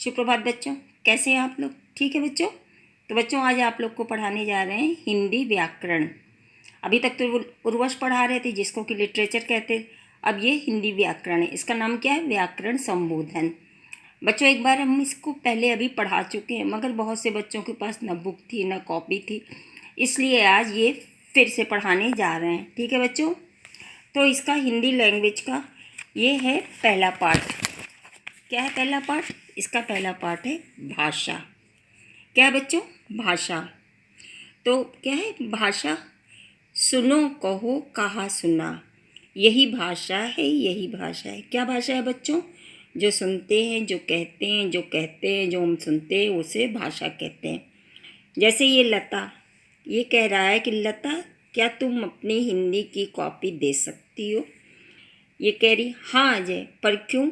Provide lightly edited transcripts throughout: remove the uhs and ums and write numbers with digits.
सुप्रभात बच्चों, कैसे हैं आप लोग? ठीक है बच्चों। तो बच्चों आज आप लोग को पढ़ाने जा रहे हैं हिंदी व्याकरण। अभी तक तो उर्वश पढ़ा रहे थे जिसको कि लिटरेचर कहते। अब ये हिंदी व्याकरण है। इसका नाम क्या है? व्याकरण संबोधन। बच्चों एक बार हम इसको पहले अभी पढ़ा चुके हैं, मगर बहुत से बच्चों के पास न बुक थी न कॉपी थी, इसलिए आज ये फिर से पढ़ाने जा रहे हैं। ठीक है बच्चों। तो इसका हिंदी लैंग्वेज का ये है पहला पार्ट। क्या है पहला पार्ट? इसका पहला पार्ट है भाषा। क्या है बच्चों? भाषा। तो क्या है भाषा? सुनो कहो कहा सुना, यही भाषा है, यही भाषा है। क्या भाषा है बच्चों? जो सुनते हैं, जो कहते हैं, जो कहते हैं, जो हम सुनते हैं उसे भाषा कहते हैं। जैसे ये लता, ये कह रहा है कि लता क्या तुम अपनी हिंदी की कॉपी दे सकती हो? ये कह रही हाँ अजय, पर क्यों?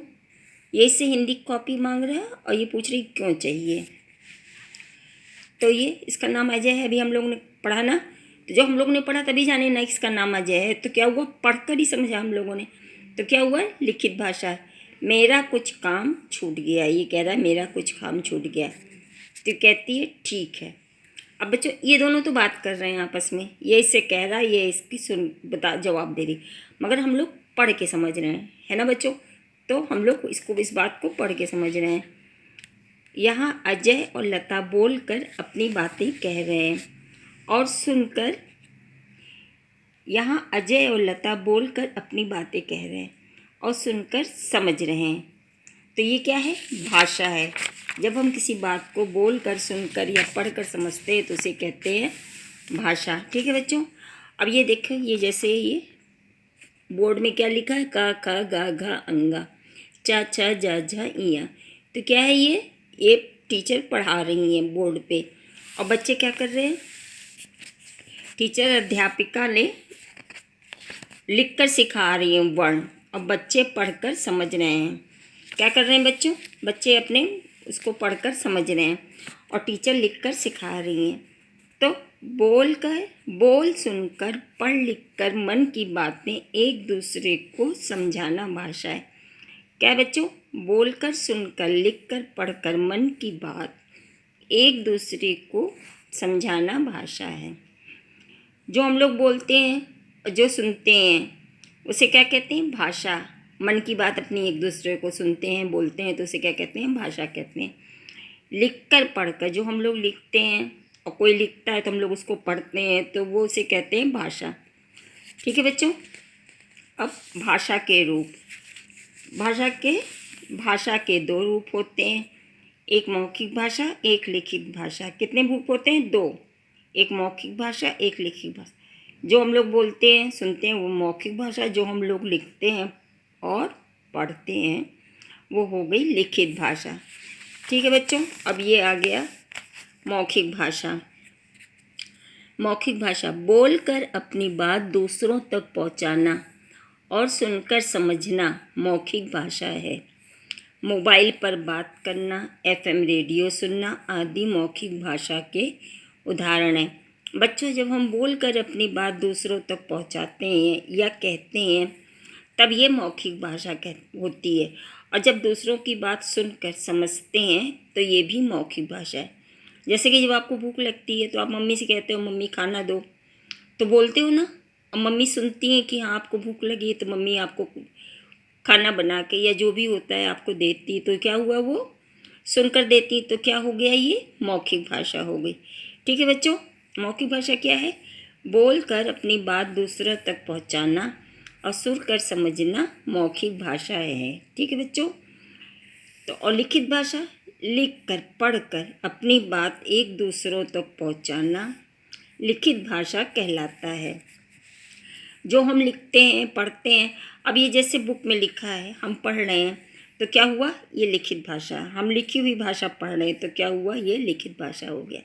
ये इससे हिंदी कॉपी मांग रहा है और ये पूछ रही क्यों चाहिए। तो ये इसका नाम अजय है। अभी हम लोग ने पढ़ा ना, तो जब हम लोग ने पढ़ा तभी जाने ना इसका नाम अजय है। तो क्या हुआ? पढ़कर ही समझा हम लोगों ने। तो क्या हुआ? लिखित भाषा है। मेरा कुछ काम छूट गया, ये कह रहा है मेरा कुछ काम छूट गया। तो कहती है ठीक है। अब बच्चों ये दोनों तो बात कर रहे हैं आपस में, ये इससे कह रहा है, ये इसकी जवाब दे रही, मगर हम लोग पढ़ के समझ रहे हैं, है ना बच्चों। तो हम लोग इस बात को पढ़ के समझ रहे हैं। यहाँ अजय और लता बोलकर अपनी बातें कह रहे हैं और सुनकर, यहाँ अजय और लता बोलकर अपनी बातें कह रहे हैं और सुनकर समझ रहे हैं। तो ये क्या है? भाषा है। जब हम किसी बात को बोलकर, सुनकर या पढ़कर समझते हैं तो उसे कहते हैं भाषा। ठीक है बच्चों। अब ये देखो, ये जैसे ये बोर्ड में क्या लिखा है? का खा गा घा अंगा, चा छा जा झा इया। तो क्या है ये टीचर पढ़ा रही हैं बोर्ड पे और बच्चे क्या कर रहे हैं? टीचर अध्यापिका ने लिखकर सिखा रही हैं वर्ण और बच्चे पढ़कर समझ रहे हैं। क्या कर रहे हैं बच्चों? बच्चे अपने उसको पढ़कर समझ रहे हैं और टीचर लिखकर सिखा रही हैं। तो बोल सुनकर पढ़ लिखकर मन की बातें एक दूसरे को समझाना भाषा है। क्या बच्चों? बोलकर, सुनकर, लिखकर, पढ़कर मन की बात एक दूसरे को समझाना भाषा है। जो हम लोग बोलते हैं, जो सुनते हैं उसे क्या कहते हैं? भाषा। मन की बात अपनी एक दूसरे को सुनते हैं, बोलते हैं तो उसे क्या कहते हैं? भाषा कहते हैं। लिखकर, पढ़कर, जो हम लोग लिखते हैं और कोई लिखता है तो हम लोग उसको पढ़ते हैं तो वो उसे कहते हैं भाषा। ठीक है बच्चों। अब भाषा के रूप। भाषा के दो रूप होते हैं, एक मौखिक भाषा, एक लिखित भाषा। कितने रूप होते हैं? दो। एक मौखिक भाषा, एक लिखित भाषा। जो हम लोग बोलते हैं, सुनते हैं वो मौखिक भाषा, जो हम लोग लिखते हैं और पढ़ते हैं वो हो गई लिखित भाषा। ठीक है बच्चों। अब ये आ गया मौखिक भाषा। मौखिक भाषा बोलकर अपनी बात दूसरों तक पहुंचाना और सुनकर समझना मौखिक भाषा है। मोबाइल पर बात करना, एफएम रेडियो सुनना आदि मौखिक भाषा के उदाहरण हैं। बच्चों जब हम बोलकर अपनी बात दूसरों तक पहुंचाते हैं या कहते हैं तब ये मौखिक भाषा होती है, और जब दूसरों की बात सुनकर समझते हैं तो ये भी मौखिक भाषा है। जैसे कि जब आपको भूख लगती है तो आप मम्मी से कहते हो मम्मी खाना दो, तो बोलते हो ना, और मम्मी सुनती हैं कि हाँ आपको भूख लगी है तो मम्मी आपको खाना बना के या जो भी होता है आपको देती। तो क्या हुआ? वो सुनकर देती, तो क्या हो गया? ये मौखिक भाषा हो गई। ठीक है बच्चों। मौखिक भाषा क्या है? बोलकर अपनी बात दूसरों तक पहुंचाना और सुनकर समझना मौखिक भाषा है। ठीक है बच्चों। तो और लिखित भाषा, लिखकर, पढ़कर अपनी बात एक दूसरों तक पहुंचाना लिखित भाषा कहलाता है। जो हम लिखते हैं, पढ़ते हैं, अब ये जैसे बुक में लिखा है हम पढ़ रहे हैं तो क्या हुआ? ये लिखित भाषा। हम लिखी हुई भाषा पढ़ रहे हैं तो क्या हुआ? ये लिखित भाषा हो गया।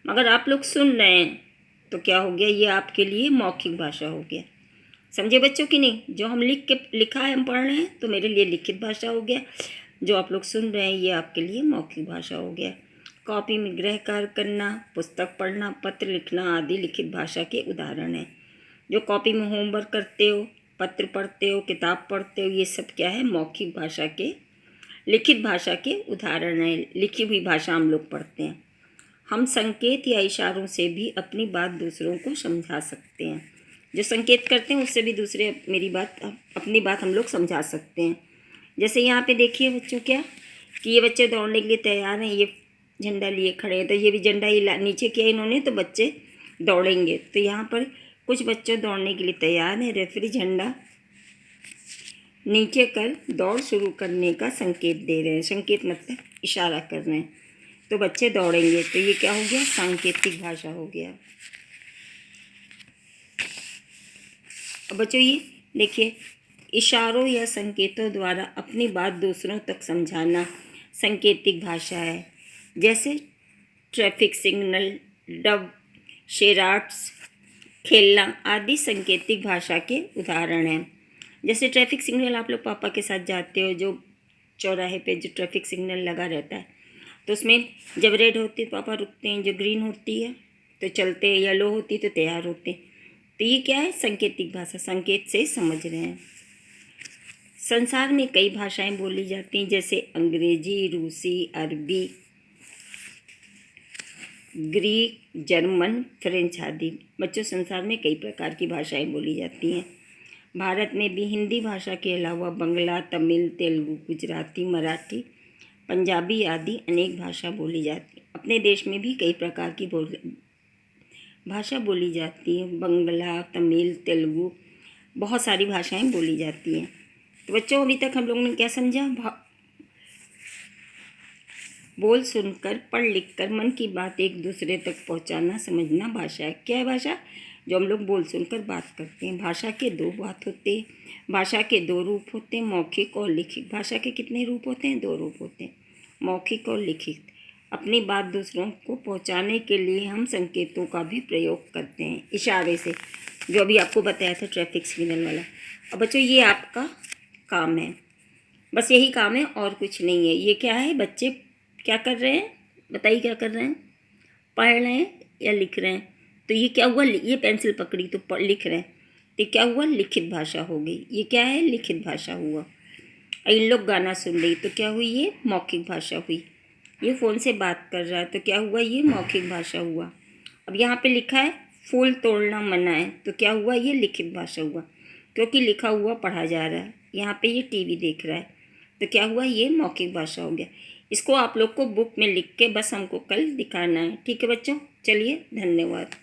मगर आप लोग सुन रहे हैं तो क्या हो गया? ये आपके लिए मौखिक भाषा हो गया। समझे बच्चों कि नहीं? जो हम लिखा है हम पढ़ रहे हैं तो मेरे लिए लिखित भाषा हो गया, जो आप लोग सुन रहे हैं ये आपके लिए मौखिक भाषा हो गया। कॉपी में गृह कार्य करना, पुस्तक पढ़ना, पत्र लिखना आदि लिखित भाषा के उदाहरण हैं। जो कॉपी में होमवर्क करते हो, पत्र पढ़ते हो, किताब पढ़ते हो, ये सब क्या है? मौखिक भाषा के लिखित भाषा के उदाहरण हैं। लिखी हुई भाषा हम लोग पढ़ते हैं। हम संकेत या इशारों से भी अपनी बात दूसरों को समझा सकते हैं। जो संकेत करते हैं उससे भी दूसरे अपनी बात हम लोग समझा सकते हैं। जैसे यहाँ पे देखिए बच्चों, क्या कि ये बच्चे दौड़ने के लिए तैयार हैं, ये झंडा लिए खड़े हैं, तो ये भी झंडा ही नीचे किया इन्होंने, तो बच्चे दौड़ेंगे। तो यहाँ पर कुछ बच्चे दौड़ने के लिए तैयार हैं, रेफरी झंडा नीचे कर दौड़ शुरू करने का संकेत दे रहे हैं। संकेत मतलब इशारा कर रहे हैं, तो बच्चे दौड़ेंगे। तो ये क्या हो गया? सांकेतिक भाषा हो गया। अब बच्चों ये देखिए, इशारों या संकेतों द्वारा अपनी बात दूसरों तक समझाना सांकेतिक भाषा है। जैसे ट्रैफिक सिग्नल, डब, शेराट्स, खेलना आदि सांकेतिक भाषा के उदाहरण हैं। जैसे ट्रैफिक सिग्नल, आप लोग पापा के साथ जाते हो, जो चौराहे पे जो ट्रैफिक सिग्नल लगा रहता है, तो उसमें जब रेड होती है तो पापा रुकते हैं, जो ग्रीन होती है तो चलते हैं, येलो होती है तो तैयार होते हैं। तो ये क्या है? सांकेतिक भाषा, संकेत से समझ रहे हैं। संसार में कई भाषाएं बोली जाती हैं, जैसे अंग्रेजी, रूसी, अरबी, ग्रीक, जर्मन, फ्रेंच आदि। बच्चों, संसार में कई प्रकार की भाषाएं बोली जाती हैं। भारत में भी हिंदी भाषा के अलावा बंगला, तमिल, तेलुगु, गुजराती, मराठी, पंजाबी आदि अनेक भाषा बोली जाती है। अपने देश में भी कई प्रकार की भाषा बोली जाती है। बंगला, तमिल, तेलुगु, बहुत सारी भाषाएं बोली जाती हैं। तो बच्चों, अभी तक हम लोगों ने क्या समझा? बोल सुनकर, पढ़ लिख कर मन की बात एक दूसरे तक पहुंचाना, समझना भाषा है। क्या है भाषा? जो हम लोग बोल सुनकर बात करते हैं। भाषा के दो बात होते हैं, भाषा के दो रूप होते हैं, मौखिक और लिखित। भाषा के कितने रूप होते हैं? दो रूप होते हैं, मौखिक और लिखित। अपनी बात दूसरों को पहुंचाने के लिए हम संकेतों का भी प्रयोग करते हैं, इशारे से, जो अभी आपको बताया था ट्रैफिक सिग्नल वाला। अब बच्चों, ये आपका काम है, बस यही काम है और कुछ नहीं है। ये क्या है? बच्चे क्या कर रहे हैं? बताइए क्या कर रहे हैं? पढ़ रहे हैं या लिख रहे हैं? तो ये क्या हुआ? ये पेंसिल पकड़ी तो लिख रहे हैं, तो क्या हुआ? लिखित भाषा हो गई। ये क्या है? लिखित भाषा हुआ। इन लोग गाना सुन रही, तो क्या हुई? ये मौखिक भाषा हुई। ये फ़ोन से बात कर रहा है, तो क्या हुआ? ये मौखिक भाषा हुआ। अब यहाँ पे लिखा है फूल तोड़ना मना है, तो क्या हुआ? ये लिखित भाषा हुआ, क्योंकि लिखा हुआ पढ़ा जा रहा है। यहाँ पे ये टीवी देख रहा है, तो क्या हुआ? ये मौखिक भाषा हो गया। इसको आप लोग को बुक में लिख के बस हमको कल दिखाना है। ठीक है बच्चों, चलिए, धन्यवाद।